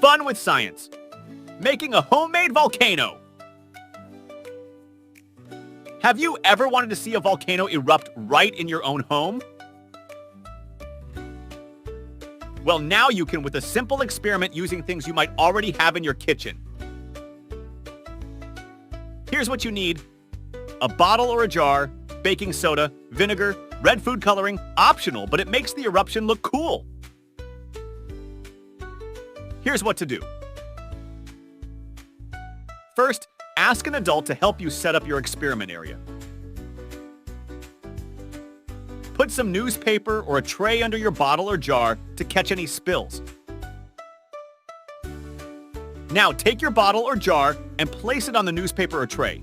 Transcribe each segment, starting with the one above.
Fun with science. Making a homemade volcano. Have you ever wanted to see a volcano erupt right in your own home? Well, now you can with a simple experiment using things you might already have in your kitchen. Here's what you need: a bottle or a jar, baking soda, vinegar, red food coloring, optional, but it makes the eruption look cool. Here's what to do. First, ask an adult to help you set up your experiment area. Put some newspaper or a tray under your bottle or jar to catch any spills. Now take your bottle or jar and place it on the newspaper or tray.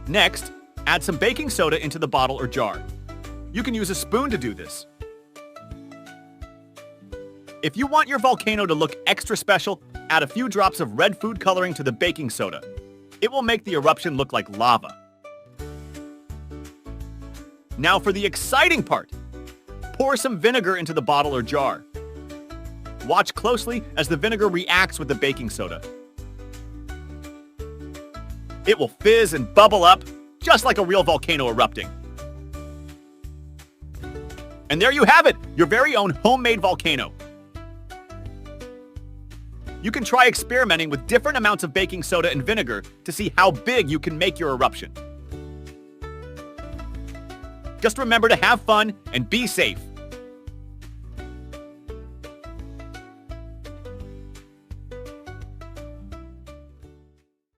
Next, add some baking soda into the bottle or jar. You can use a spoon to do this. If you want your volcano to look extra special, add a few drops of red food coloring to the baking soda. It will make the eruption look like lava. Now for the exciting part. Pour some vinegar into the bottle or jar. Watch closely as the vinegar reacts with the baking soda. It will fizz and bubble up, just like a real volcano erupting. And there you have it, your very own homemade volcano. You can try experimenting with different amounts of baking soda and vinegar to see how big you can make your eruption. Just remember to have fun and be safe.